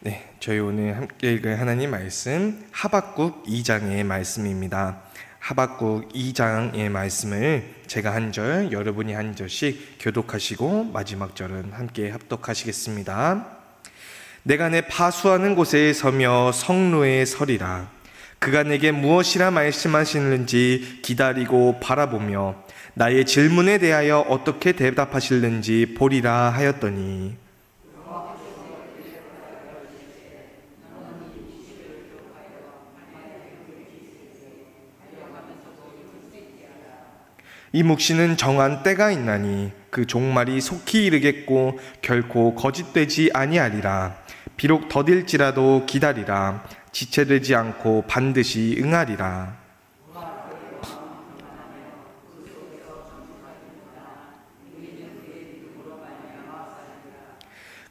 네, 저희 오늘 함께 읽을 하나님 말씀 하박국 2장의 말씀입니다. 하박국 2장의 말씀을 제가 한 절, 여러분이 한 절씩 교독하시고 마지막 절은 함께 합독하시겠습니다. 내가 내 파수하는 곳에 서며 성로에 서리라. 그가 내게 무엇이라 말씀하시는지 기다리고 바라보며 나의 질문에 대하여 어떻게 대답하실는지 보리라 하였더니, 이 묵시는 정한 때가 있나니 그 종말이 속히 이르겠고 결코 거짓되지 아니하리라. 비록 더딜지라도 기다리라. 지체되지 않고 반드시 응하리라.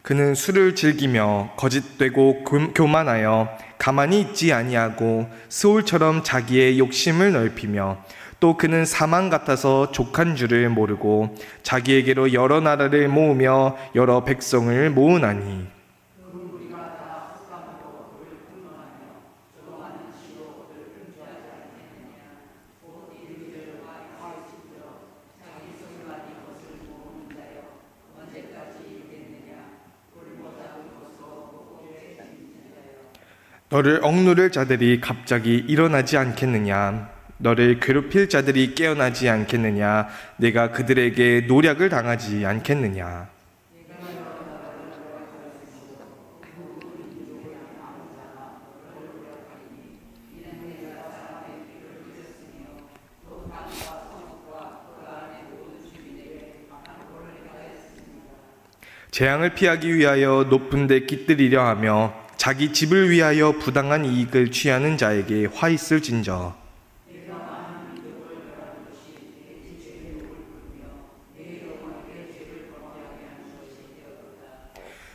그는 술을 즐기며 거짓되고 교만하여 가만히 있지 아니하고 스올처럼 자기의 욕심을 넓히며, 또 그는 사망 같아서 족한 줄을 모르고 자기에게로 여러 나라를 모으며 여러 백성을 모으나니, 너를 억누를 자들이 갑자기 일어나지 않겠느냐? 너를 괴롭힐 자들이 깨어나지 않겠느냐? 내가 그들에게 노략을 당하지 않겠느냐? 재앙을 피하기 위하여 높은 데 깃들이려 하며 자기 집을 위하여 부당한 이익을 취하는 자에게 화 있을진저.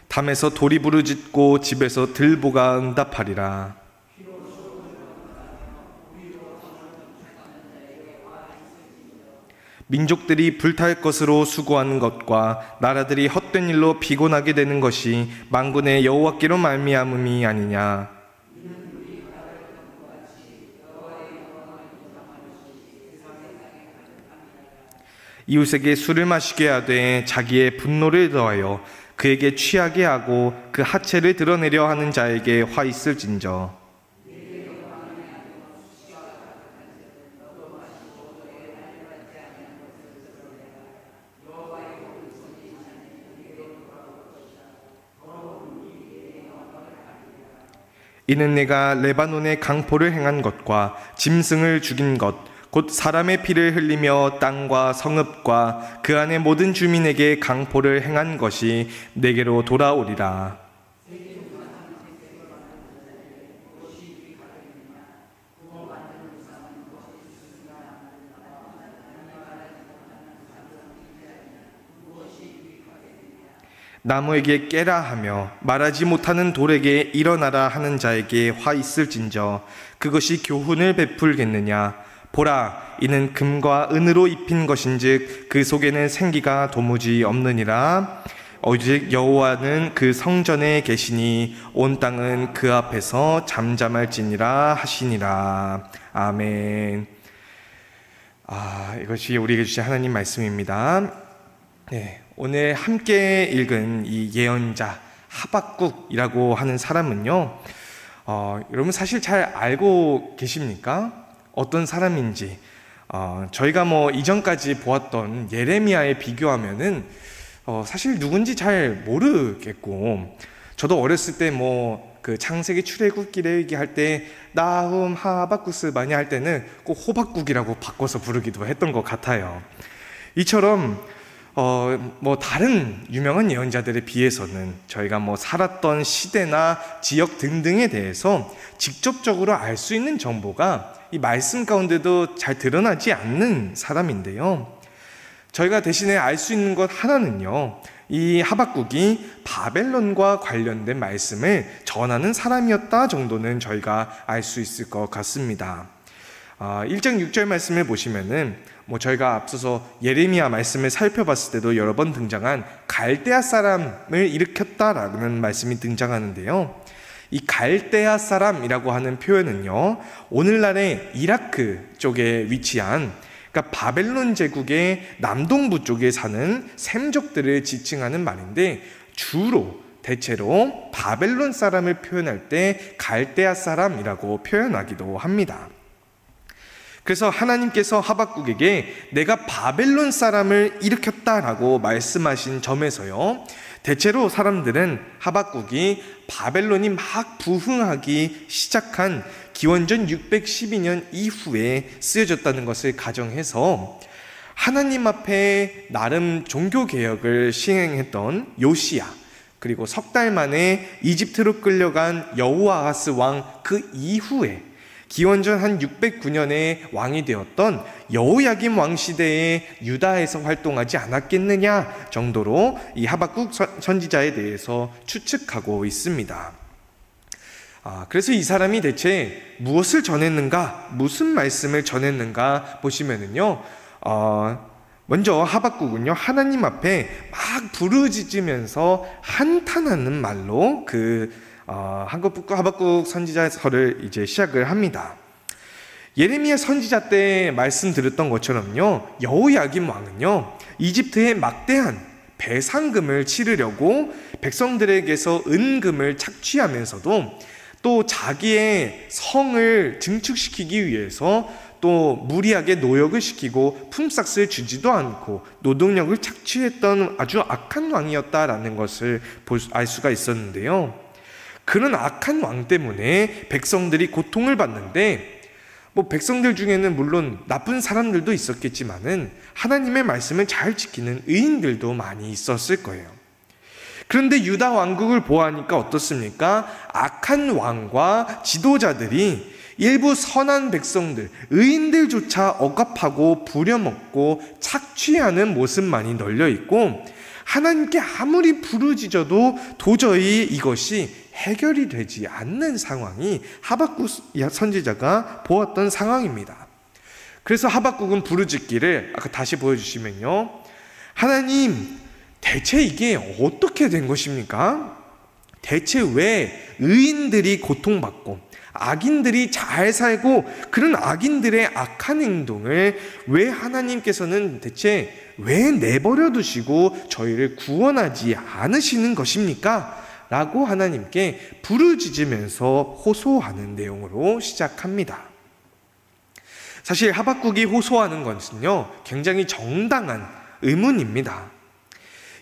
담에서 돌이 부르짖고 집에서 들보가 응답하리라. 민족들이 불탈 것으로 수고하는 것과 나라들이 헛된 일로 피곤하게 되는 것이 만군의 여호와께로 말미암음이 아니냐. 이웃에게 술을 마시게 하되 자기의 분노를 더하여 그에게 취하게 하고 그 하체를 드러내려 하는 자에게 화 있을진저. 이는 내가 레바논의 강포를 행한 것과 짐승을 죽인 것, 곧 사람의 피를 흘리며 땅과 성읍과 그 안의 모든 주민에게 강포를 행한 것이 내게로 돌아오리라. 나무에게 깨라 하며 말하지 못하는 돌에게 일어나라 하는 자에게 화 있을진저. 그것이 교훈을 베풀겠느냐? 보라, 이는 금과 은으로 입힌 것인즉 그 속에는 생기가 도무지 없느니라. 오직 여호와는 그 성전에 계시니 온 땅은 그 앞에서 잠잠할지니라 하시니라. 아멘. 이것이 우리에게 주신 하나님 말씀입니다. 네, 오늘 함께 읽은 이 예언자 하박국이라고 하는 사람은요, 여러분 사실 잘 알고 계십니까? 어떤 사람인지. 저희가 이전까지 보았던 예레미야에 비교하면은 사실 누군지 잘 모르겠고, 저도 어렸을 때 그 창세기 출애굽기 레위기 할 때 나훔 하박구스 많이 할 때는 꼭 호박국이라고 바꿔서 부르기도 했던 것 같아요. 이처럼 다른 유명한 예언자들에 비해서는 저희가 살았던 시대나 지역 등등에 대해서 직접적으로 알 수 있는 정보가 이 말씀 가운데도 잘 드러나지 않는 사람인데요. 저희가 대신에 알 수 있는 것 하나는요, 이 하박국이 바벨론과 관련된 말씀을 전하는 사람이었다 정도는 저희가 알 수 있을 것 같습니다. 1장 6절 말씀을 보시면은 저희가 앞서서 예레미야 말씀을 살펴봤을 때도 여러 번 등장한 갈대아 사람을 일으켰다라는 말씀이 등장하는데요. 이 갈대아 사람이라고 하는 표현은요, 오늘날의 이라크 쪽에 위치한, 그러니까 바벨론 제국의 남동부 쪽에 사는 셈족들을 지칭하는 말인데, 대체로 바벨론 사람을 표현할 때 갈대아 사람이라고 표현하기도 합니다. 그래서 하나님께서 하박국에게 내가 바벨론 사람을 일으켰다라고 말씀하신 점에서요, 대체로 사람들은 하박국이 바벨론이 막 부흥하기 시작한 기원전 612년 이후에 쓰여졌다는 것을 가정해서 하나님 앞에 나름 종교개혁을 시행했던 요시야, 그리고 석 달 만에 이집트로 끌려간 여호아하스 왕 그 이후에 기원전 한 609년에 왕이 되었던 여호야김 왕 시대에 유다에서 활동하지 않았겠느냐 정도로 이 하박국 선지자에 대해서 추측하고 있습니다. 그래서 이 사람이 대체 무엇을 전했는가, 무슨 말씀을 전했는가 보시면은요, 먼저 하박국은요, 하나님 앞에 막 부르짖으면서 한탄하는 말로 하박국 선지자서를 이제 시작을 합니다. 예레미야 선지자 때 말씀드렸던 것처럼요, 여호야김 왕은요, 이집트의 막대한 배상금을 치르려고 백성들에게서 은금을 착취하면서도 또 자기의 성을 증축시키기 위해서 또 무리하게 노역을 시키고 품삯을 주지도 않고 노동력을 착취했던 아주 악한 왕이었다라는 것을 알 수가 있었는데요. 그런 악한 왕 때문에 백성들이 고통을 받는데, 백성들 중에는 물론 나쁜 사람들도 있었겠지만은 하나님의 말씀을 잘 지키는 의인들도 많이 있었을 거예요. 그런데 유다 왕국을 보아하니까 어떻습니까? 악한 왕과 지도자들이 일부 선한 백성들, 의인들조차 억압하고 부려먹고 착취하는 모습만이 널려있고, 하나님께 아무리 부르짖어도 도저히 이것이 해결이 되지 않는 상황이 하박국 선지자가 보았던 상황입니다. 그래서 하박국은 부르짖기를, 아까 다시 보여주시면요, 하나님, 대체 이게 어떻게 된 것입니까? 대체 왜 의인들이 고통받고 악인들이 잘 살고 그런 악인들의 악한 행동을 왜 하나님께서는 대체 왜 내버려 두시고 저희를 구원하지 않으시는 것입니까? 라고 하나님께 부르짖으면서 호소하는 내용으로 시작합니다. 사실 하박국이 호소하는 것은요, 굉장히 정당한 의문입니다.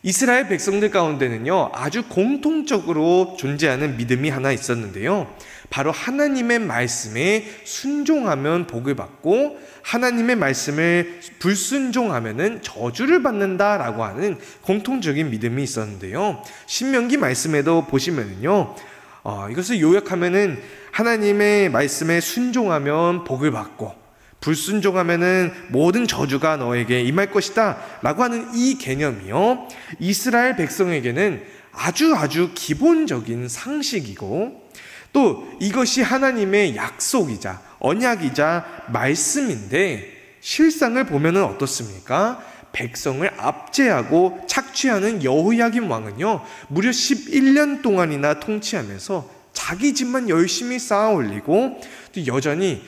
이스라엘 백성들 가운데는요, 아주 공통적으로 존재하는 믿음이 하나 있었는데요, 바로 하나님의 말씀에 순종하면 복을 받고 하나님의 말씀을 불순종하면은 저주를 받는다라고 하는 공통적인 믿음이 있었는데요, 신명기 말씀에도 보시면은요, 이것을 요약하면은 하나님의 말씀에 순종하면 복을 받고 불순종하면은 모든 저주가 너에게 임할 것이다 라고 하는 이 개념이요, 이스라엘 백성에게는 아주 기본적인 상식이고, 또 이것이 하나님의 약속이자 언약이자 말씀인데, 실상을 보면은 어떻습니까? 백성을 압제하고 착취하는 여호야김 왕은요, 무려 11년 동안이나 통치하면서 자기 집만 열심히 쌓아 올리고 또 여전히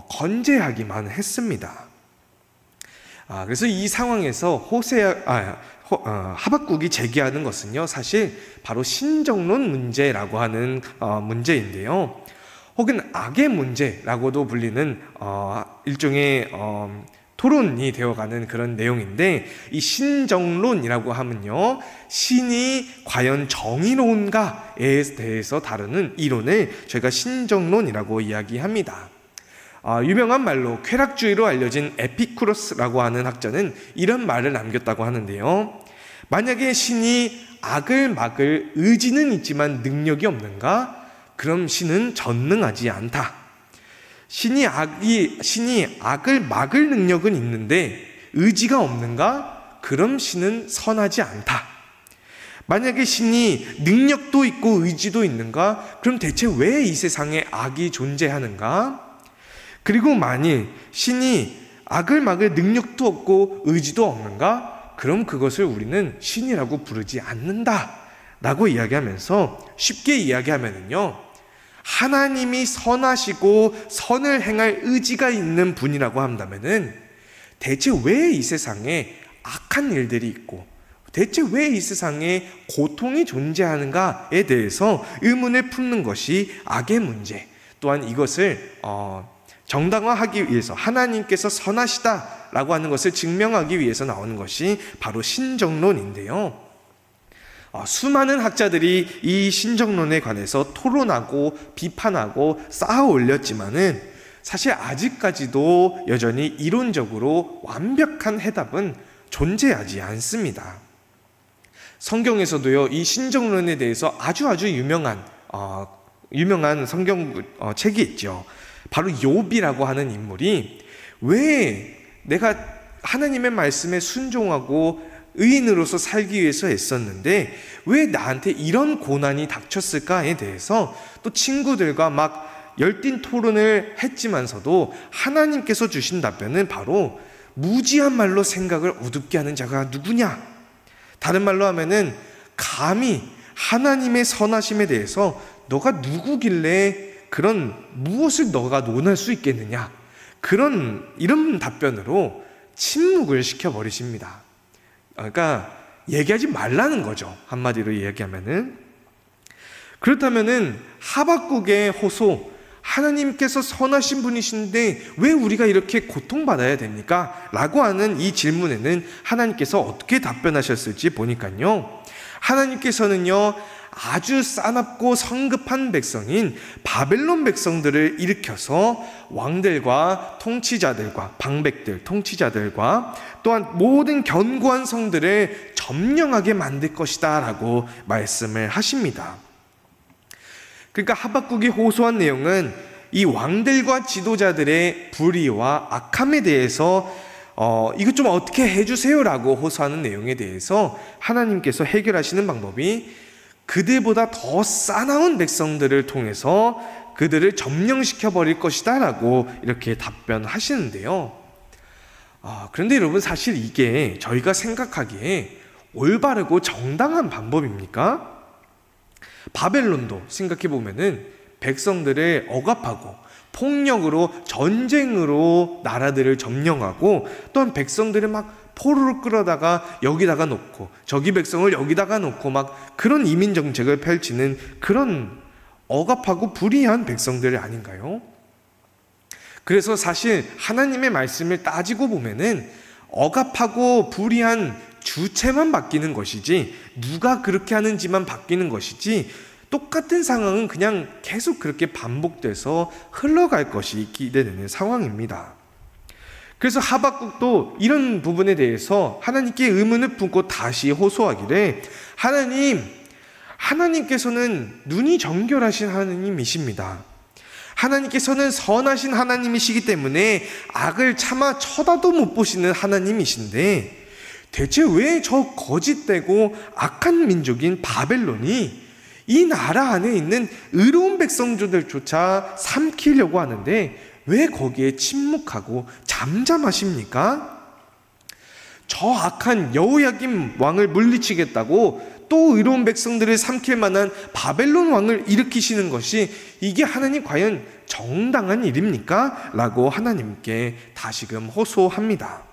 건재하기만 했습니다. 그래서 이 상황에서 하박국이 제기하는 것은요, 사실 바로 신정론 문제라고 하는 문제인데요, 혹은 악의 문제라고도 불리는 일종의 토론이 되어가는 그런 내용인데, 이 신정론이라고 하면요, 신이 과연 정의로운가에 대해서 다루는 이론을 저희가 신정론이라고 이야기합니다. 유명한 말로 쾌락주의로 알려진 에피쿠로스라고 하는 학자는 이런 말을 남겼다고 하는데요, 만약에 신이 악을 막을 의지는 있지만 능력이 없는가? 그럼 신은 전능하지 않다. 신이 악을 막을 능력은 있는데 의지가 없는가? 그럼 신은 선하지 않다. 만약에 신이 능력도 있고 의지도 있는가? 그럼 대체 왜 이 세상에 악이 존재하는가? 그리고 만일 신이 악을 막을 능력도 없고 의지도 없는가? 그럼 그것을 우리는 신이라고 부르지 않는다 라고 이야기하면서, 쉽게 이야기하면요, 하나님이 선하시고 선을 행할 의지가 있는 분이라고 한다면은 대체 왜 이 세상에 악한 일들이 있고 대체 왜 이 세상에 고통이 존재하는가에 대해서 의문을 품는 것이 악의 문제, 또한 이것을 정당화하기 위해서 하나님께서 선하시다라고 하는 것을 증명하기 위해서 나오는 것이 바로 신정론인데요. 수많은 학자들이 이 신정론에 관해서 토론하고 비판하고 쌓아 올렸지만은 사실 아직까지도 여전히 이론적으로 완벽한 해답은 존재하지 않습니다. 성경에서도요, 이 신정론에 대해서 아주 유명한 성경 책이 있죠. 바로 욥이라고 하는 인물이 왜 내가 하나님의 말씀에 순종하고 의인으로서 살기 위해서 애썼는데 왜 나한테 이런 고난이 닥쳤을까에 대해서 또 친구들과 막 열띤 토론을 했지만서도 하나님께서 주신 답변은 바로 무지한 말로 생각을 어둡게 하는 자가 누구냐? 다른 말로 하면은 감히 하나님의 선하심에 대해서 너가 누구길래 그런 무엇을 너가 논할 수 있겠느냐? 이런 답변으로 침묵을 시켜버리십니다. 그러니까 얘기하지 말라는 거죠. 한마디로 이야기하면은. 그렇다면은 하박국의 호소, 하나님께서 선하신 분이신데 왜 우리가 이렇게 고통받아야 됩니까? 라고 하는 이 질문에는 하나님께서 어떻게 답변하셨을지 보니까요, 하나님께서는요, 아주 싸납고 성급한 백성인 바벨론 백성들을 일으켜서 왕들과 통치자들과 방백들, 통치자들과 또한 모든 견고한 성들을 점령하게 만들 것이다 라고 말씀을 하십니다. 그러니까 하박국이 호소한 내용은 이 왕들과 지도자들의 불의와 악함에 대해서 이것 좀 어떻게 해주세요 라고 호소하는 내용에 대해서 하나님께서 해결하시는 방법이 그들보다 더 싸나운 백성들을 통해서 그들을 점령시켜 버릴 것이다 라고 이렇게 답변하시는데요. 그런데 여러분, 사실 이게 저희가 생각하기에 올바르고 정당한 방법입니까? 바벨론도 생각해보면은 백성들을 억압하고 폭력으로, 전쟁으로 나라들을 점령하고, 또한 백성들을 막 포로로 끌어다가 여기다가 놓고 저기 백성을 여기다가 놓고 막 그런 이민 정책을 펼치는 그런 억압하고 불의한 백성들 아닌가요? 그래서 사실 하나님의 말씀을 따지고 보면은 억압하고 불의한 주체만 바뀌는 것이지, 누가 그렇게 하는지만 바뀌는 것이지, 똑같은 상황은 그냥 계속 그렇게 반복돼서 흘러갈 것이 기대되는 상황입니다. 그래서 하박국도 이런 부분에 대해서 하나님께 의문을 품고 다시 호소하기를, 하나님께서는 눈이 정결하신 하나님이십니다. 하나님께서는 선하신 하나님이시기 때문에 악을 차마 쳐다도 못 보시는 하나님이신데 대체 왜 저 거짓되고 악한 민족인 바벨론이 이 나라 안에 있는 의로운 백성들조차 삼키려고 하는데 왜 거기에 침묵하고 잠잠하십니까? 저 악한 여호야김 왕을 물리치겠다고 또 의로운 백성들을 삼킬 만한 바벨론 왕을 일으키시는 것이 이게 하나님 과연 정당한 일입니까? 라고 하나님께 다시금 호소합니다.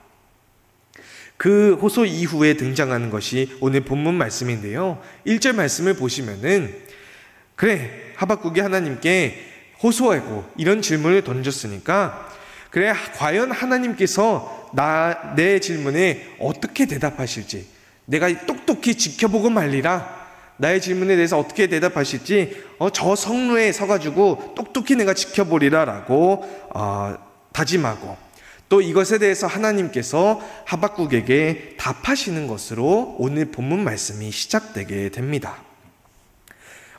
그 호소 이후에 등장하는 것이 오늘 본문 말씀인데요, 1절 말씀을 보시면은, 그래, 하박국이 하나님께 호소하고 이런 질문을 던졌으니까 그래, 과연 하나님께서 내 질문에 어떻게 대답하실지 내가 똑똑히 지켜보고 말리라. 나의 질문에 대해서 어떻게 대답하실지 저 성루에 서가지고 똑똑히 내가 지켜보리라 라고 다짐하고, 또 이것에 대해서 하나님께서 하박국에게 답하시는 것으로 오늘 본문 말씀이 시작되게 됩니다.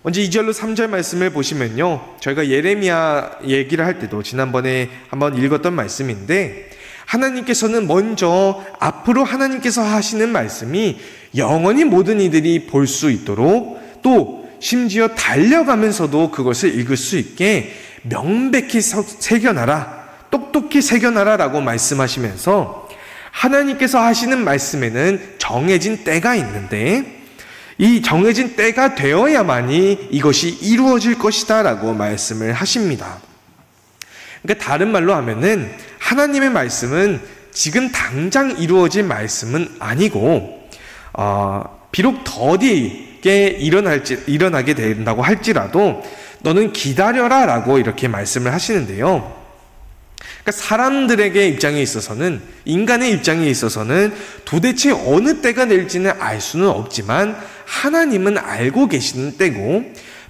먼저 2절로 3절 말씀을 보시면요, 저희가 예레미야 얘기를 할 때도 지난번에 한번 읽었던 말씀인데, 하나님께서는 먼저 앞으로 하나님께서 하시는 말씀이 영원히 모든 이들이 볼 수 있도록, 또 심지어 달려가면서도 그것을 읽을 수 있게 명백히 새겨놔라. 똑똑히 새겨놔라라고 말씀하시면서 하나님께서 하시는 말씀에는 정해진 때가 있는데 이 정해진 때가 되어야만이 이것이 이루어질 것이다 라고 말씀을 하십니다. 그러니까 다른 말로 하면은 하나님의 말씀은 지금 당장 이루어질 말씀은 아니고 비록 더디게 일어나게 된다고 할지라도 너는 기다려라 라고 이렇게 말씀을 하시는데요. 그러니까 사람들에게 입장에 있어서는, 인간의 입장에 있어서는 도대체 어느 때가 될지는 알 수는 없지만 하나님은 알고 계시는 때고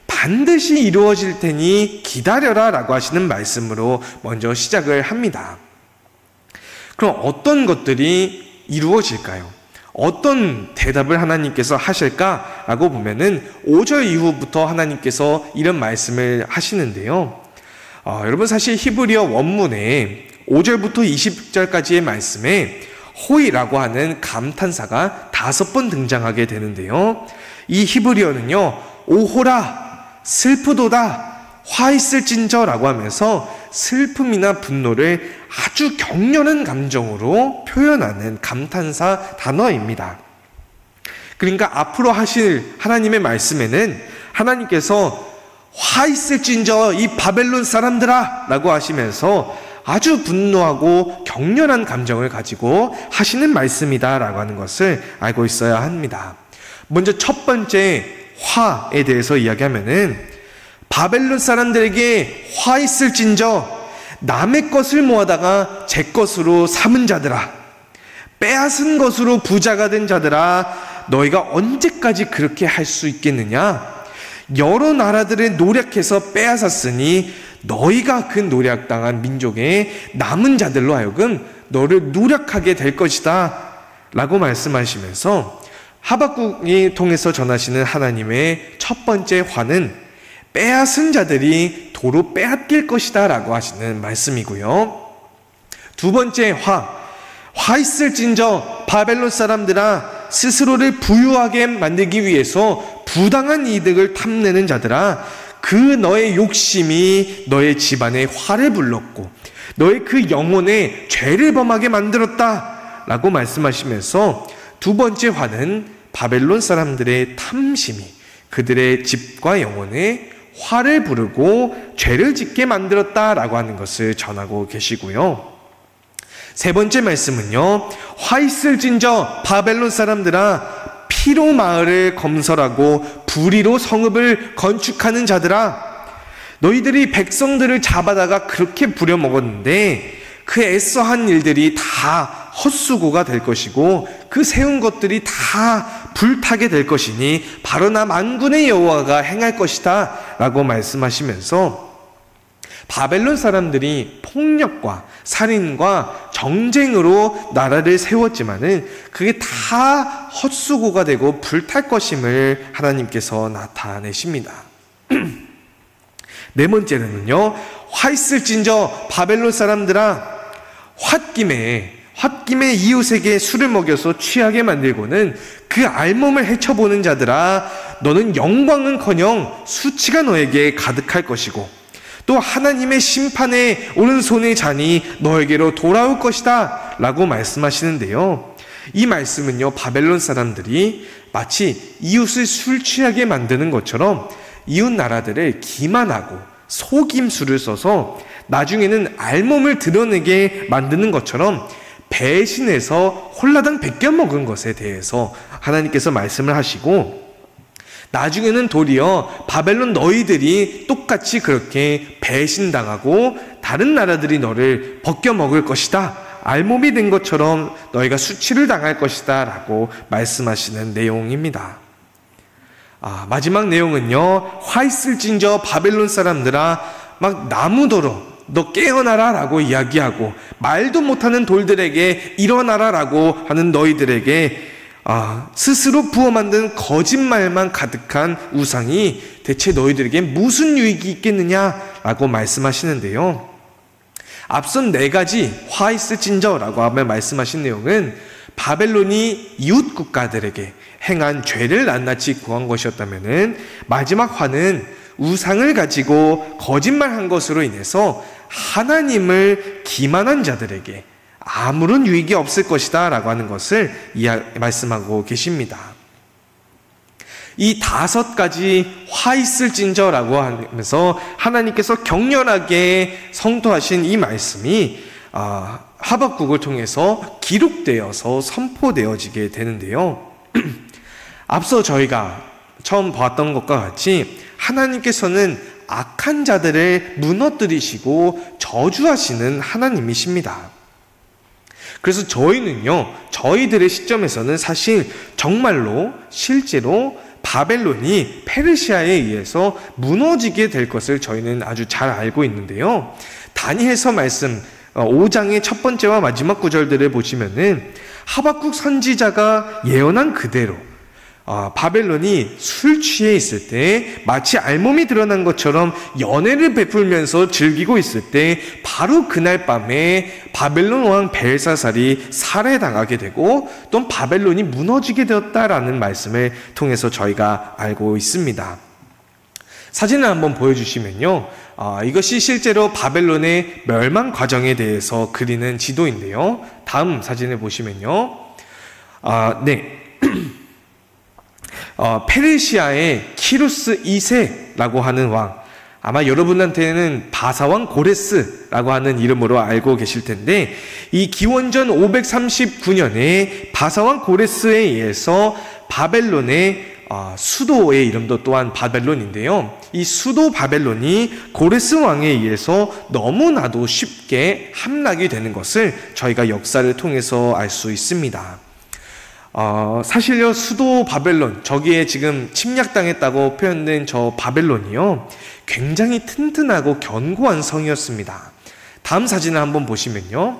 반드시 이루어질 테니 기다려라 라고 하시는 말씀으로 먼저 시작을 합니다. 그럼 어떤 것들이 이루어질까요? 어떤 대답을 하나님께서 하실까라고 보면은 5절 이후부터 하나님께서 이런 말씀을 하시는데요. 여러분 사실 히브리어 원문에 5절부터 20절까지의 말씀에 호이라고 하는 감탄사가 5번 등장하게 되는데요. 이 히브리어는요, 오호라, 슬프도다, 화 있을진저라고 하면서 슬픔이나 분노를 아주 격렬한 감정으로 표현하는 감탄사 단어입니다. 그러니까 앞으로 하실 하나님의 말씀에는 하나님께서 화 있을진저 이 바벨론 사람들아 라고 하시면서 아주 분노하고 격렬한 감정을 가지고 하시는 말씀이다 라고 하는 것을 알고 있어야 합니다. 먼저 첫 번째 화에 대해서 이야기하면은 바벨론 사람들에게 화 있을진저 남의 것을 모아다가 제 것으로 삼은 자들아, 빼앗은 것으로 부자가 된 자들아, 너희가 언제까지 그렇게 할 수 있겠느냐? 여러 나라들을 노력해서 빼앗았으니 너희가 그 노력당한 민족의 남은 자들로 하여금 너를 노력하게 될 것이다 라고 말씀하시면서 하박국이 통해서 전하시는 하나님의 첫 번째 화는 빼앗은 자들이 도로 빼앗길 것이다 라고 하시는 말씀이고요. 두 번째 화 있을진저 바벨론 사람들아, 스스로를 부유하게 만들기 위해서 부당한 이득을 탐내는 자들아, 그 너의 욕심이 너의 집안에 화를 불렀고 너의 그 영혼에 죄를 범하게 만들었다 라고 말씀하시면서 두 번째 화는 바벨론 사람들의 탐심이 그들의 집과 영혼에 화를 부르고 죄를 짓게 만들었다라고 하는 것을 전하고 계시고요. 세 번째 말씀은요, 화 있을진저 바벨론 사람들아, 피로 마을을 건설하고 불의로 성읍을 건축하는 자들아, 너희들이 백성들을 잡아다가 그렇게 부려먹었는데 그 애써한 일들이 다 헛수고가 될 것이고 그 세운 것들이 다 불타게 될 것이니 바로 나 만군의 여호와가 행할 것이다 라고 말씀하시면서 바벨론 사람들이 폭력과 살인과 정쟁으로 나라를 세웠지만은 그게 다 헛수고가 되고 불탈 것임을 하나님께서 나타내십니다. 네 번째는요, 화 있을진저 바벨론 사람들아, 홧김에 이웃에게 술을 먹여서 취하게 만들고는 그 알몸을 헤쳐보는 자들아, 너는 영광은커녕 수치가 너에게 가득할 것이고 또 하나님의 심판에 오른손의 잔이 너에게로 돌아올 것이다 라고 말씀하시는데요. 이 말씀은요, 바벨론 사람들이 마치 이웃을 술 취하게 만드는 것처럼 이웃 나라들을 기만하고 속임수를 써서 나중에는 알몸을 드러내게 만드는 것처럼 배신해서 홀라당 베껴 먹은 것에 대해서 하나님께서 말씀을 하시고, 나중에는 도리어 바벨론 너희들이 똑같이 그렇게 배신당하고 다른 나라들이 너를 벗겨 먹을 것이다, 알몸이 된 것처럼 너희가 수치를 당할 것이다 라고 말씀하시는 내용입니다. 마지막 내용은요, 화 있을진저 바벨론 사람들아, 막 나무더러 너 깨어나라 라고 이야기하고 말도 못하는 돌들에게 일어나라 라고 하는 너희들에게 스스로 부어 만든 거짓말만 가득한 우상이 대체 너희들에게 무슨 유익이 있겠느냐 라고 말씀하시는데요. 앞선 네 가지 화 있을진저 라고 하며 말씀하신 내용은 바벨론이 이웃 국가들에게 행한 죄를 낱낱이 구한 것이었다면은, 마지막 화는 우상을 가지고 거짓말한 것으로 인해서 하나님을 기만한 자들에게 아무런 유익이 없을 것이다 라고 하는 것을 말씀하고 계십니다. 이 5가지 화 있을진저라고 하면서 하나님께서 격렬하게 성토하신 이 말씀이 하박국을 통해서 기록되어서 선포되어지게 되는데요. 앞서 저희가 처음 봤던 것과 같이 하나님께서는 악한 자들을 무너뜨리시고 저주하시는 하나님이십니다. 그래서 저희는요, 저희들의 시점에서는 사실 정말로 실제로 바벨론이 페르시아에 의해서 무너지게 될 것을 저희는 아주 잘 알고 있는데요. 다니엘서 말씀 5장의 첫 번째와 마지막 구절들을 보시면은 하박국 선지자가 예언한 그대로 바벨론이 술 취해 있을 때 마치 알몸이 드러난 것처럼 연애를 베풀면서 즐기고 있을 때 바로 그날 밤에 바벨론 왕 벨사살이 살해당하게 되고 또 바벨론이 무너지게 되었다라는 말씀을 통해서 저희가 알고 있습니다. 사진을 한번 보여주시면요, 이것이 실제로 바벨론의 멸망 과정에 대해서 그리는 지도인데요. 다음 사진을 보시면요, 네. 페르시아의 키루스 2세라고 하는 왕, 아마 여러분한테는 바사왕 고레스라고 하는 이름으로 알고 계실 텐데, 이 기원전 539년에 바사왕 고레스에 의해서 바벨론의 수도의 이름도 또한 바벨론인데요. 이 수도 바벨론이 고레스 왕에 의해서 너무나도 쉽게 함락이 되는 것을 저희가 역사를 통해서 알 수 있습니다. 사실요, 수도 바벨론, 저기에 지금 침략당했다고 표현된 저 바벨론이요, 굉장히 튼튼하고 견고한 성이었습니다. 다음 사진을 한번 보시면요,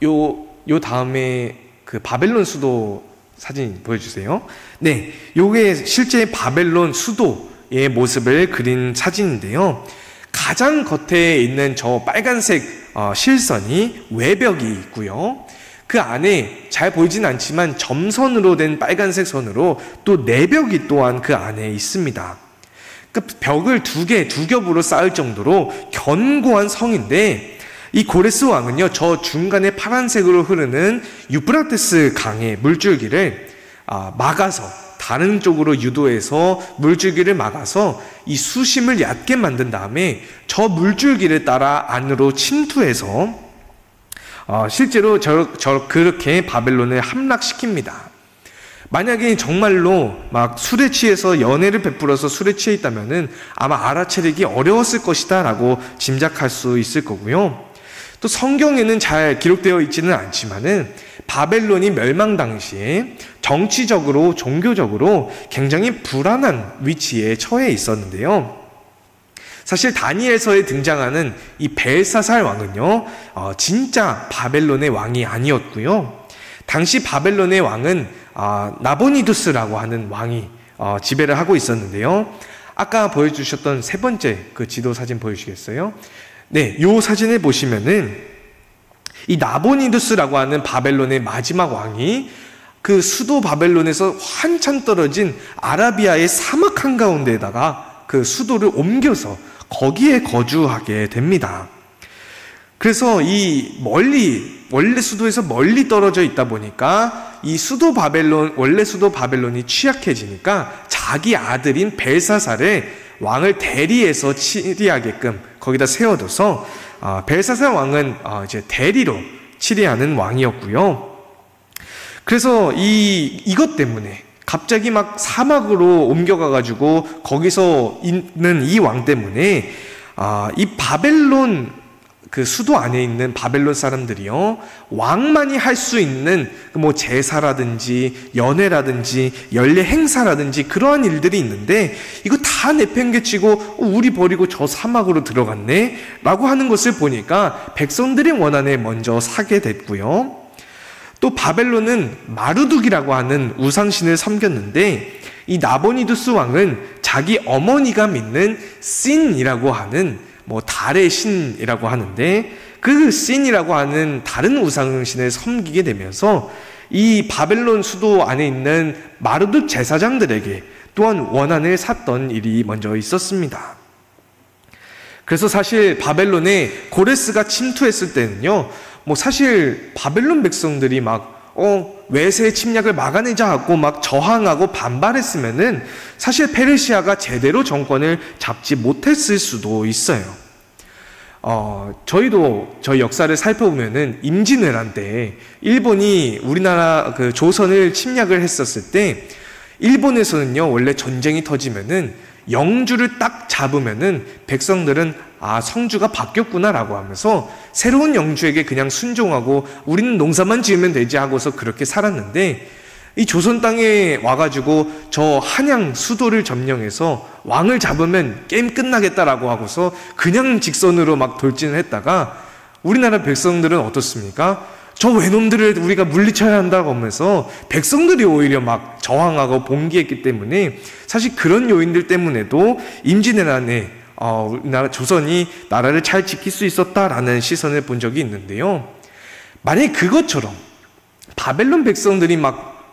요 다음에 그 바벨론 수도 사진 보여주세요. 네, 요게 실제 바벨론 수도의 모습을 그린 사진인데요. 가장 겉에 있는 저 빨간색 실선이 외벽이 있고요. 그 안에 잘 보이진 않지만 점선으로 된 빨간색 선으로 또 내벽이 또한 그 안에 있습니다. 그 벽을 두 겹으로 쌓을 정도로 견고한 성인데, 이 고레스 왕은요, 저 중간에 파란색으로 흐르는 유프라테스 강의 물줄기를 막아서, 다른 쪽으로 유도해서 물줄기를 막아서 이 수심을 얕게 만든 다음에 저 물줄기를 따라 안으로 침투해서 실제로 그렇게 바벨론을 함락시킵니다. 만약에 정말로 막 술에 취해서 연애를 베풀어서 술에 취해 있다면은 아마 알아차리기 어려웠을 것이다 라고 짐작할 수 있을 거고요. 또 성경에는 잘 기록되어 있지는 않지만은 바벨론이 멸망 당시에 정치적으로, 종교적으로 굉장히 불안한 위치에 처해 있었는데요. 사실 다니엘서에 등장하는 이 벨사살 왕은요, 진짜 바벨론의 왕이 아니었고요. 당시 바벨론의 왕은 나보니두스라고 하는 왕이 지배를 하고 있었는데요. 아까 보여주셨던 세 번째 그 지도 사진 보여주시겠어요? 네, 이 사진을 보시면은 이 나보니두스라고 하는 바벨론의 마지막 왕이 그 수도 바벨론에서 한참 떨어진 아라비아의 사막 한가운데에다가 그 수도를 옮겨서 거기에 거주하게 됩니다. 그래서 이 원래 수도에서 멀리 떨어져 있다 보니까 이 수도 바벨론, 원래 수도 바벨론이 취약해지니까 자기 아들인 벨사살을 왕을 대리해서 치리하게끔 거기다 세워둬서 벨사살 왕은 이제 대리로 치리하는 왕이었고요. 그래서 이것 때문에 갑자기 막 사막으로 옮겨가가지고 거기서 있는 이 왕 때문에 이 바벨론 그 수도 안에 있는 바벨론 사람들이요, 왕만이 할 수 있는 뭐 제사라든지 연회라든지 연례 행사라든지 그러한 일들이 있는데 이거 다 내팽개치고 우리 버리고 저 사막으로 들어갔네 라고 하는 것을 보니까 백성들의 원한에 먼저 사게 됐고요. 또 바벨론은 마르둑이라고 하는 우상신을 섬겼는데 이 나보니두스 왕은 자기 어머니가 믿는 신이라고 하는 뭐 달의 신이라고 하는데 그 신이라고 하는 다른 우상신을 섬기게 되면서 이 바벨론 수도 안에 있는 마르둑 제사장들에게 또한 원한을 샀던 일이 먼저 있었습니다. 그래서 사실 바벨론에 고레스가 침투했을 때는요, 사실 바벨론 백성들이 외세 침략을 막아내자 하고 저항하고 반발했으면은 사실 페르시아가 제대로 정권을 잡지 못했을 수도 있어요. 저희도 저희 역사를 살펴보면은 임진왜란 때 일본이 우리나라 조선을 침략을 했었을 때 일본에서는요, 원래 전쟁이 터지면은 영주를 딱 잡으면은 백성들은 성주가 바뀌었구나라고 하면서 새로운 영주에게 그냥 순종하고 우리는 농사만 지으면 되지 하고서 그렇게 살았는데, 이 조선 땅에 와가지고 저 한양 수도를 점령해서 왕을 잡으면 게임 끝나겠다라고 하고서 그냥 직선으로 돌진을 했다가 우리나라 백성들은 어떻습니까? 저 외놈들을 우리가 물리쳐야 한다고 하면서 백성들이 오히려 저항하고 봉기했기 때문에 사실 그런 요인들 때문에도 임진왜란에 우리나라 조선이 나라를 잘 지킬 수 있었다라는 시선을 본 적이 있는데요. 만약에 그것처럼 바벨론 백성들이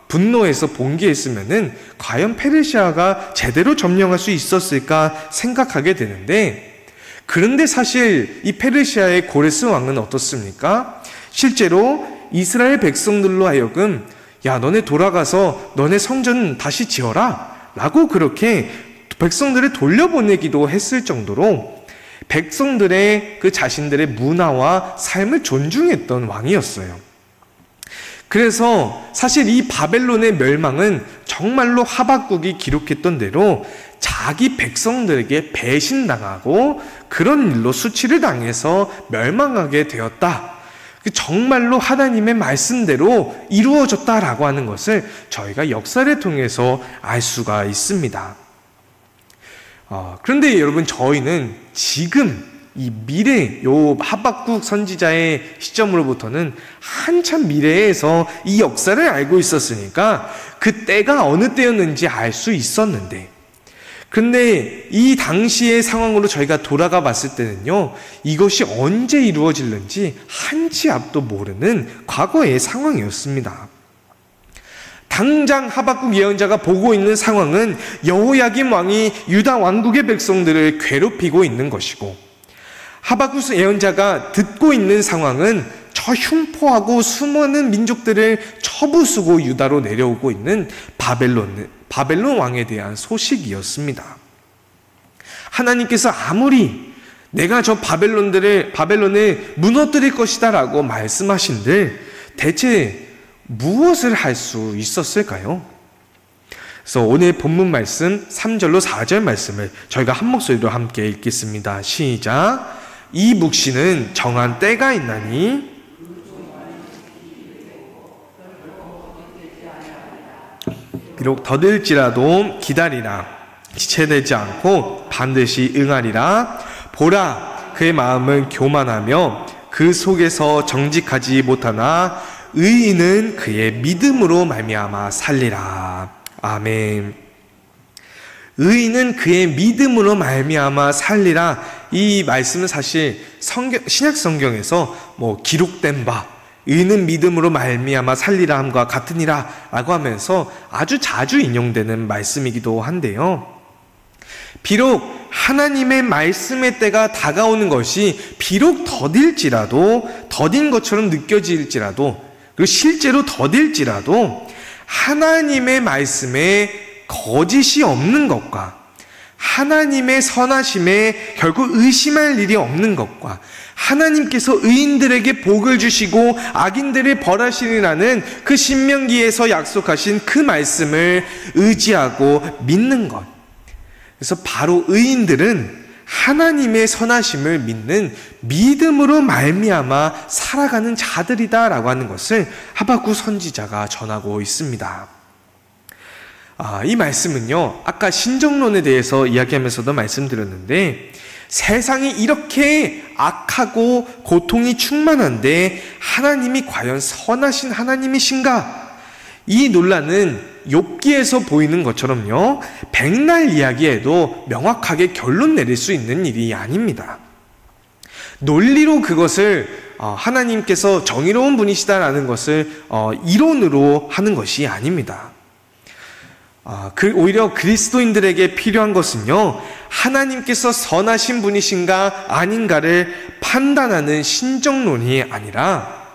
분노해서 봉기했으면은 과연 페르시아가 제대로 점령할 수 있었을까 생각하게 되는데, 그런데 사실 이 페르시아의 고레스 왕은 어떻습니까? 실제로 이스라엘 백성들로 하여금 너네 돌아가서 너네 성전 다시 지어라 라고 그렇게 백성들을 돌려보내기도 했을 정도로 백성들의 자신들의 문화와 삶을 존중했던 왕이었어요. 그래서 사실 이 바벨론의 멸망은 정말로 하박국이 기록했던 대로 자기 백성들에게 배신당하고 그런 일로 수치를 당해서 멸망하게 되었다, 정말로 하나님의 말씀대로 이루어졌다라고 하는 것을 저희가 역사를 통해서 알 수가 있습니다. 그런데 여러분, 저희는 지금 이 미래, 하박국 선지자의 시점으로부터는 한참 미래에서 이 역사를 알고 있었으니까 그 때가 어느 때였는지 알 수 있었는데, 근데 이 당시의 상황으로 저희가 돌아가 봤을 때는요, 이것이 언제 이루어질는지 한치 앞도 모르는 과거의 상황이었습니다. 당장 하박국 예언자가 보고 있는 상황은 여호야김 왕이 유다 왕국의 백성들을 괴롭히고 있는 것이고, 하박국 예언자가 듣고 있는 상황은 저 흉포하고 수많은 민족들을 쳐부수고 유다로 내려오고 있는 바벨론 왕에 대한 소식이었습니다. 하나님께서 아무리 내가 저 바벨론을 무너뜨릴 것이다 라고 말씀하신들 대체 무엇을 할 수 있었을까요? 그래서 오늘 본문 말씀 3절로 4절 말씀을 저희가 한 목소리로 함께 읽겠습니다. 시작. 이 묵시는 정한 때가 있나니 비록 더딜지라도 기다리라. 지체되지 않고 반드시 응하리라. 보라, 그의 마음은 교만하며 그 속에서 정직하지 못하나 의인은 그의 믿음으로 말미암아 살리라. 아멘. 의인은 그의 믿음으로 말미암아 살리라. 이 말씀은 사실 신약 성경에서 기록된 바 의인은 믿음으로 말미암아 살리라 함과 같으니라 라고 하면서 아주 자주 인용되는 말씀이기도 한데요. 비록 하나님의 말씀의 때가 다가오는 것이 비록 더딘 것처럼 느껴질지라도, 그리고 실제로 더딜지라도 하나님의 말씀에 거짓이 없는 것과 하나님의 선하심에 결국 의심할 일이 없는 것과 하나님께서 의인들에게 복을 주시고 악인들을 벌하시리라는 그 신명기에서 약속하신 그 말씀을 의지하고 믿는 것. 그래서 바로 의인들은 하나님의 선하심을 믿는 믿음으로 말미암아 살아가는 자들이다라고 하는 것을 하박국 선지자가 전하고 있습니다. 이 말씀은요, 아까 신정론에 대해서 이야기하면서도 말씀드렸는데, 세상이 이렇게 악하고 고통이 충만한데 하나님이 과연 선하신 하나님이신가? 이 논란은 욥기에서 보이는 것처럼요, 백날 이야기에도 명확하게 결론 내릴 수 있는 일이 아닙니다. 논리로 그것을 하나님께서 정의로운 분이시다라는 것을 이론으로 하는 것이 아닙니다. 오히려 그리스도인들에게 필요한 것은요, 하나님께서 선하신 분이신가 아닌가를 판단하는 신정론이 아니라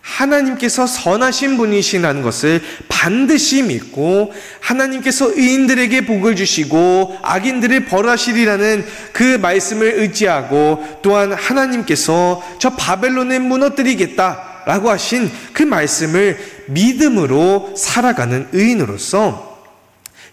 하나님께서 선하신 분이시라는 것을 반드시 믿고 하나님께서 의인들에게 복을 주시고 악인들을 벌하시리라는 그 말씀을 의지하고 또한 하나님께서 저 바벨론을 무너뜨리겠다라고 하신 그 말씀을 믿음으로 살아가는 의인으로서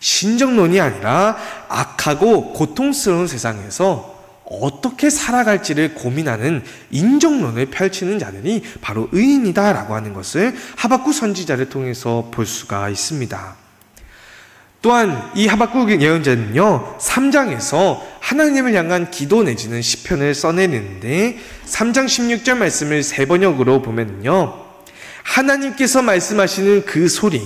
신정론이 아니라 악하고 고통스러운 세상에서 어떻게 살아갈지를 고민하는 인정론을 펼치는 자들이 바로 의인이다라고 하는 것을 하박국 선지자를 통해서 볼 수가 있습니다. 또한 이 하박국 예언자는요 3장에서 하나님을 향한 기도 내지는 시편을 써내는데 3장 16절 말씀을 세 번역으로 보면요 하나님께서 말씀하시는 그 소리,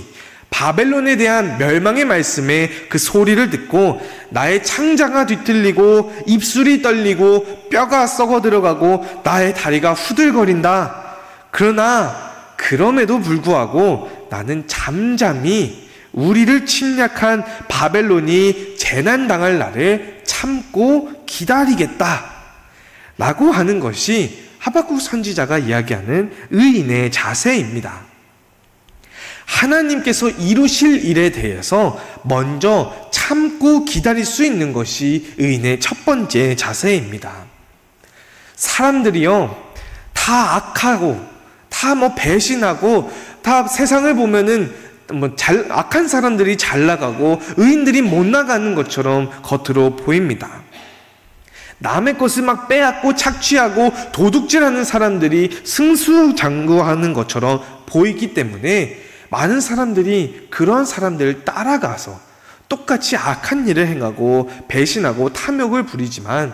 바벨론에 대한 멸망의 말씀에 그 소리를 듣고 나의 창자가 뒤틀리고 입술이 떨리고 뼈가 썩어 들어가고 나의 다리가 후들거린다. 그러나 그럼에도 불구하고 나는 잠잠히 우리를 침략한 바벨론이 재난당할 날을 참고 기다리겠다 라고 하는 것이 하박국 선지자가 이야기하는 의인의 자세입니다. 하나님께서 이루실 일에 대해서 먼저 참고 기다릴 수 있는 것이 의인의 첫 번째 자세입니다. 사람들이요, 다 악하고, 다 배신하고, 다 세상을 보면은 악한 사람들이 잘 나가고, 의인들이 못 나가는 것처럼 겉으로 보입니다. 남의 것을 막 빼앗고 착취하고 도둑질하는 사람들이 승수장구하는 것처럼 보이기 때문에 많은 사람들이 그런 사람들을 따라가서 똑같이 악한 일을 행하고 배신하고 탐욕을 부리지만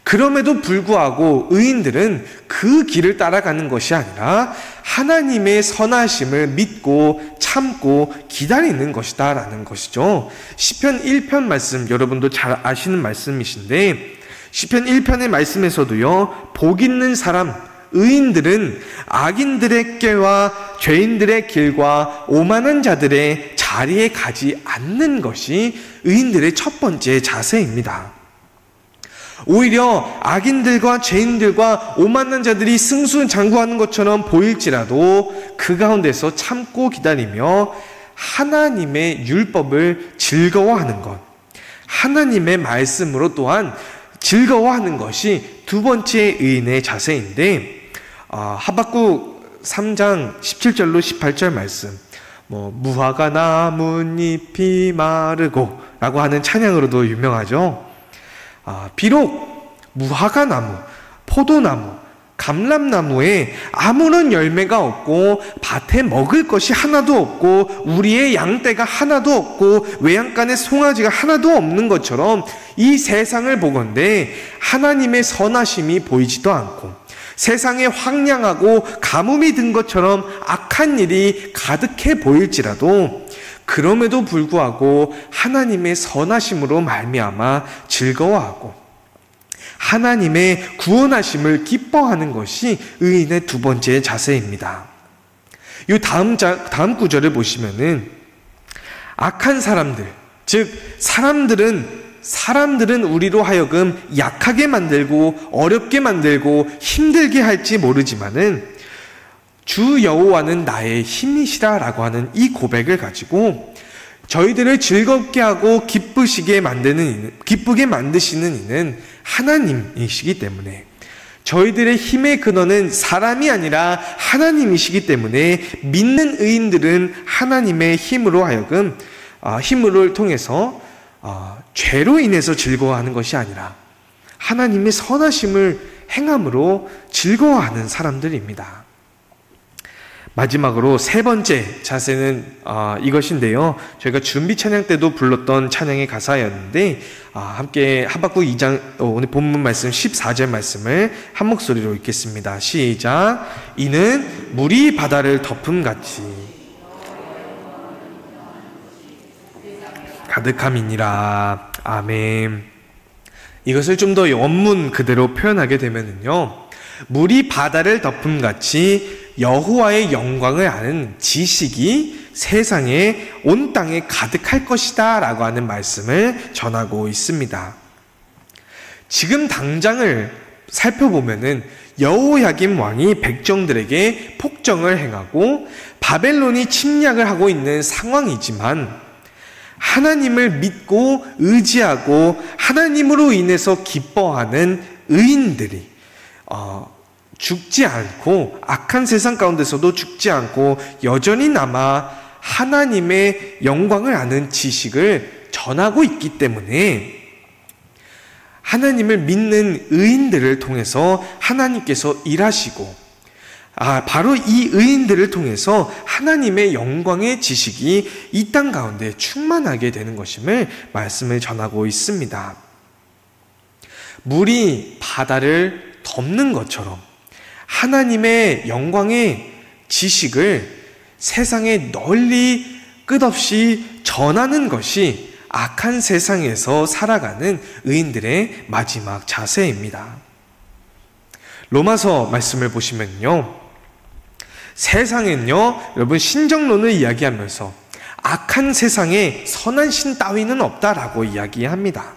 그럼에도 불구하고 의인들은 그 길을 따라가는 것이 아니라 하나님의 선하심을 믿고 참고 기다리는 것이다 라는 것이죠. 시편 1편 말씀 여러분도 잘 아시는 말씀이신데 시편 1편의 말씀에서도요 복 있는 사람 의인들은 악인들의 꾀와 죄인들의 길과 오만한 자들의 자리에 가지 않는 것이 의인들의 첫 번째 자세입니다. 오히려 악인들과 죄인들과 오만한 자들이 승수장구하는 것처럼 보일지라도 그 가운데서 참고 기다리며 하나님의 율법을 즐거워하는 것, 하나님의 말씀으로 또한 즐거워하는 것이 두 번째 의인의 자세인데 하박국 3장 17절로 18절 말씀 무화과 나뭇잎이 마르고 라고 하는 찬양으로도 유명하죠. 비록 무화과 나무, 포도나무, 감람나무에 아무런 열매가 없고 밭에 먹을 것이 하나도 없고 우리의 양떼가 하나도 없고 외양간에 송아지가 하나도 없는 것처럼 이 세상을 보건대 하나님의 선하심이 보이지도 않고 세상에 황량하고 가뭄이 든 것처럼 악한 일이 가득해 보일지라도 그럼에도 불구하고 하나님의 선하심으로 말미암아 즐거워하고 하나님의 구원하심을 기뻐하는 것이 의인의 두 번째 자세입니다. 이 다음 구절을 보시면은 악한 사람들, 즉 사람들은 우리로 하여금 약하게 만들고 어렵게 만들고 힘들게 할지 모르지만은 주 여호와는 나의 힘이시라라고 하는 이 고백을 가지고 저희들을 즐겁게 하고 기쁘게 만드시는 이는 하나님이시기 때문에 저희들의 힘의 근원은 사람이 아니라 하나님이시기 때문에 믿는 의인들은 하나님의 힘으로 하여금 힘을 통해서 죄로 인해서 즐거워하는 것이 아니라 하나님의 선하심을 행함으로 즐거워하는 사람들입니다. 마지막으로 세 번째 자세는 이것인데요. 저희가 준비 찬양 때도 불렀던 찬양의 가사였는데 함께 하박국 2장 오늘 본문 말씀 14절 말씀을 한 목소리로 읽겠습니다. 시작. 이는 물이 바다를 덮음같이 가득함이니라. 아멘. 이것을 좀 더 원문 그대로 표현하게 되면은요, 물이 바다를 덮음같이 여호와의 영광을 아는 지식이 세상에 온 땅에 가득할 것이다 라고 하는 말씀을 전하고 있습니다. 지금 당장을 살펴보면은 여호야김 왕이 백정들에게 폭정을 행하고 바벨론이 침략을 하고 있는 상황이지만, 하나님을 믿고 의지하고 하나님으로 인해서 기뻐하는 의인들이 죽지 않고, 악한 세상 가운데서도 죽지 않고 여전히 남아 하나님의 영광을 아는 지식을 전하고 있기 때문에, 하나님을 믿는 의인들을 통해서 하나님께서 일하시고, 바로 이 의인들을 통해서 하나님의 영광의 지식이 이 땅 가운데 충만하게 되는 것임을 말씀을 전하고 있습니다. 물이 바다를 덮는 것처럼 하나님의 영광의 지식을 세상에 널리 끝없이 전하는 것이 악한 세상에서 살아가는 의인들의 마지막 자세입니다. 로마서 말씀을 보시면요, 세상엔요, 여러분, 신정론을 이야기하면서 악한 세상에 선한 신 따위는 없다라고 이야기합니다.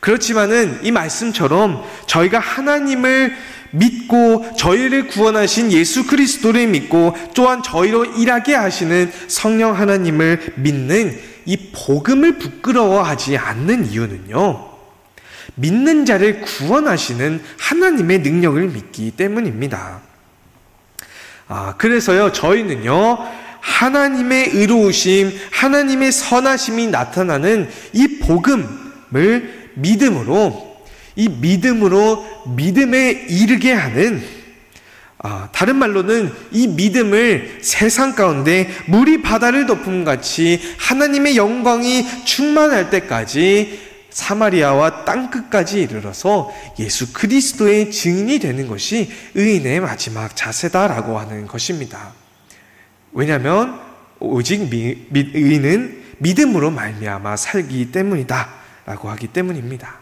그렇지만은 이 말씀처럼 저희가 하나님을 믿고 저희를 구원하신 예수 그리스도를 믿고 또한 저희로 일하게 하시는 성령 하나님을 믿는 이 복음을 부끄러워하지 않는 이유는요, 믿는 자를 구원하시는 하나님의 능력을 믿기 때문입니다. 그래서요, 저희는요, 하나님의 의로우심, 하나님의 선하심이 나타나는 이 복음을 믿음으로 믿음에 이르게 하는, 다른 말로는 이 믿음을 세상 가운데 물이 바다를 덮음같이 하나님의 영광이 충만할 때까지 사마리아와 땅끝까지 이르러서 예수 그리스도의 증인이 되는 것이 의인의 마지막 자세다라고 하는 것입니다. 왜냐하면 오직 의인은 믿음으로 말미암아 살기 때문이다 라고 하기 때문입니다.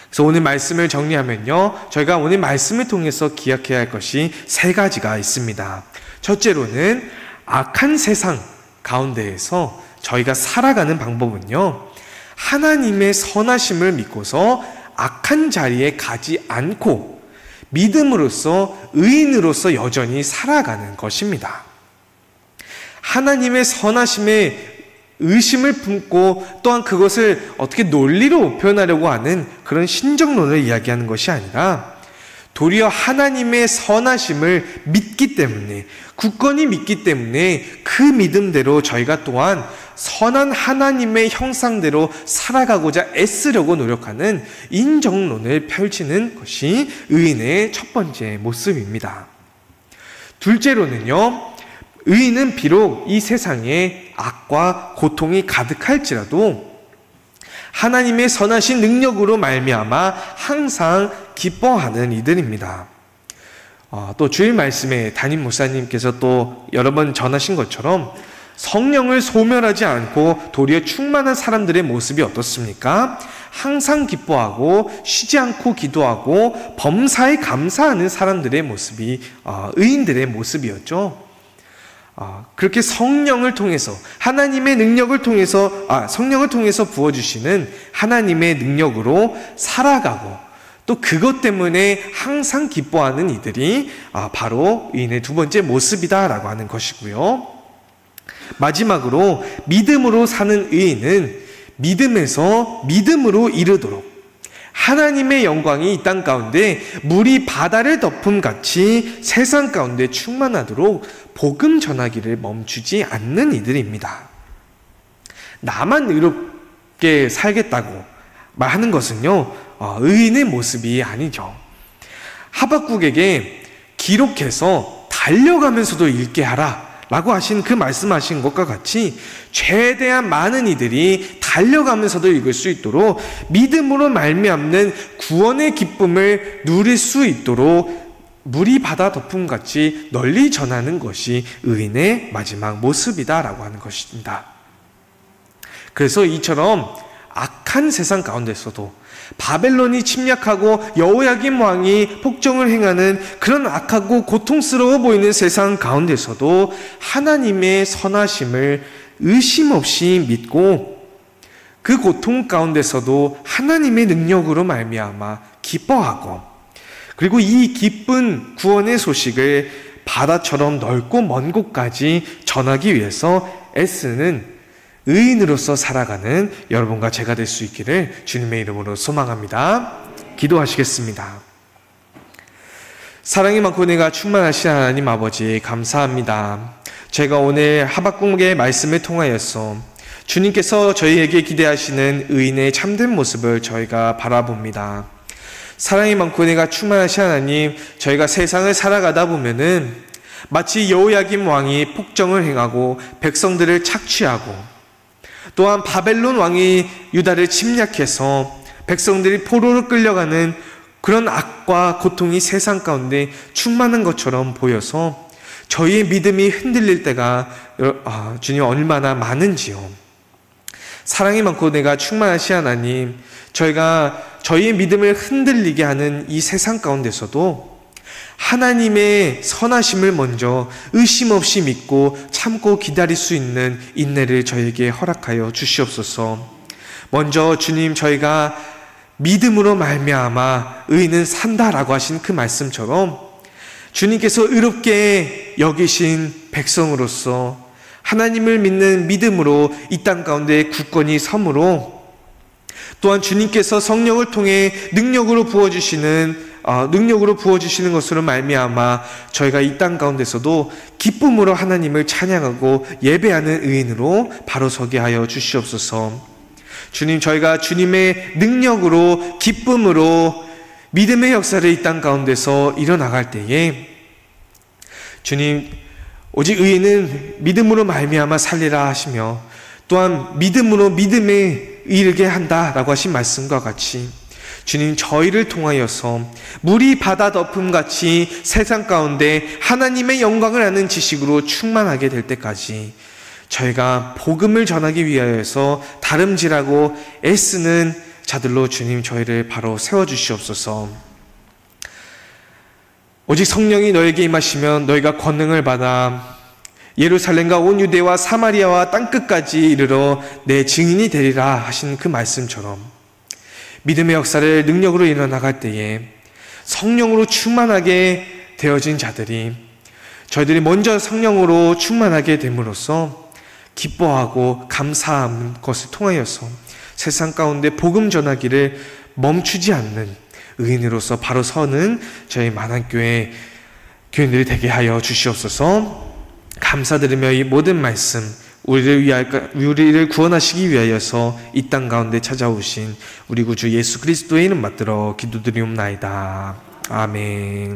그래서 오늘 말씀을 정리하면요, 저희가 오늘 말씀을 통해서 기억해야 할 것이 세 가지가 있습니다. 첫째로는 악한 세상 가운데에서 저희가 살아가는 방법은요, 하나님의 선하심을 믿고서 악한 자리에 가지 않고 믿음으로써, 의인으로서 여전히 살아가는 것입니다. 하나님의 선하심에 의심을 품고 또한 그것을 어떻게 논리로 표현하려고 하는 그런 신정론을 이야기하는 것이 아니라, 도리어 하나님의 선하심을 믿기 때문에, 굳건히 믿기 때문에 그 믿음대로 저희가 또한 선한 하나님의 형상대로 살아가고자 애쓰려고 노력하는 인정론을 펼치는 것이 의인의 첫 번째 모습입니다. 둘째로는요, 의인은 비록 이 세상에 악과 고통이 가득할지라도 하나님의 선하신 능력으로 말미암아 항상 기뻐하는 이들입니다. 또 주일 말씀에 담임 목사님께서 또 여러 번 전하신 것처럼 성령을 소멸하지 않고 도리어 충만한 사람들의 모습이 어떻습니까? 항상 기뻐하고 쉬지 않고 기도하고 범사에 감사하는 사람들의 모습이 의인들의 모습이었죠. 그렇게 성령을 통해서, 하나님의 능력을 통해서, 성령을 통해서 부어주시는 하나님의 능력으로 살아가고 또 그것 때문에 항상 기뻐하는 이들이 바로 의인의 두 번째 모습이다라고 하는 것이고요. 마지막으로 믿음으로 사는 의인은 믿음에서 믿음으로 이르도록 하나님의 영광이 이 땅 가운데 물이 바다를 덮음같이 세상 가운데 충만하도록 복음 전하기를 멈추지 않는 이들입니다. 나만 의롭게 살겠다고 말하는 것은요, 의인의 모습이 아니죠. 하박국에게 기록해서 달려가면서도 읽게 하라 라고 하신 그 말씀하신 것과 같이 최대한 많은 이들이 달려가면서도 읽을 수 있도록 믿음으로 말미암는 구원의 기쁨을 누릴 수 있도록 물이 바다 덮음같이 널리 전하는 것이 의인의 마지막 모습이다라고 하는 것입니다. 그래서 이처럼 악한 세상 가운데서도, 바벨론이 침략하고 여호야김 왕이 폭정을 행하는 그런 악하고 고통스러워 보이는 세상 가운데서도 하나님의 선하심을 의심 없이 믿고, 그 고통 가운데서도 하나님의 능력으로 말미암아 기뻐하고, 그리고 이 기쁜 구원의 소식을 바다처럼 넓고 먼 곳까지 전하기 위해서 애쓰는 의인으로서 살아가는 여러분과 제가 될 수 있기를 주님의 이름으로 소망합니다. 기도하시겠습니다. 사랑이 많고 은혜가 충만하신 하나님 아버지, 감사합니다. 제가 오늘 하박국의 말씀을 통하여서 주님께서 저희에게 기대하시는 의인의 참된 모습을 저희가 바라봅니다. 사랑이 많고 은혜가 충만하신 하나님, 저희가 세상을 살아가다 보면은 마치 여호야김 왕이 폭정을 행하고 백성들을 착취하고, 또한 바벨론 왕이 유다를 침략해서 백성들이 포로로 끌려가는 그런 악과 고통이 세상 가운데 충만한 것처럼 보여서 저희의 믿음이 흔들릴 때가 주님 얼마나 많은지요. 사랑이 많고 은혜가 충만하신 하나님, 저희가 저희의 믿음을 흔들리게 하는 이 세상 가운데서도 하나님의 선하심을 먼저 의심 없이 믿고 참고 기다릴 수 있는 인내를 저에게 허락하여 주시옵소서. 먼저 주님, 저희가 믿음으로 말미암아 의인은 산다라고 하신 그 말씀처럼 주님께서 의롭게 여기신 백성으로서 하나님을 믿는 믿음으로 이 땅 가운데 굳건히 섬으로, 또한 주님께서 성령을 통해 능력으로 부어주시는 것으로 말미암아 저희가 이 땅 가운데서도 기쁨으로 하나님을 찬양하고 예배하는 의인으로 바로 서게 하여 주시옵소서. 주님, 저희가 주님의 능력으로 기쁨으로 믿음의 역사를 이 땅 가운데서 이뤄나갈 때에 주님, 오직 의인은 믿음으로 말미암아 살리라 하시며, 또한 믿음으로 믿음에 이르게 한다라고 하신 말씀과 같이 주님, 저희를 통하여서 물이 바다 덮음같이 세상 가운데 하나님의 영광을 아는 지식으로 충만하게 될 때까지 저희가 복음을 전하기 위하여서 다름질하고 애쓰는 자들로 주님, 저희를 바로 세워주시옵소서. 오직 성령이 너에게 임하시면 너희가 권능을 받아 예루살렘과 온 유대와 사마리아와 땅끝까지 이르러 내 증인이 되리라 하신 그 말씀처럼 믿음의 역사를 능력으로 일어나갈 때에 성령으로 충만하게 되어진 자들이, 저희들이 먼저 성령으로 충만하게 됨으로써 기뻐하고 감사한 것을 통하여서 세상 가운데 복음 전하기를 멈추지 않는 의인으로서 바로 서는 저희 만안교회 교인들이 되게 하여 주시옵소서. 감사드리며 이 모든 말씀 우리를 구원하시기 위하여서 이 땅 가운데 찾아오신 우리 구주 예수 그리스도의 이름 받들어 기도드리옵나이다. 아멘.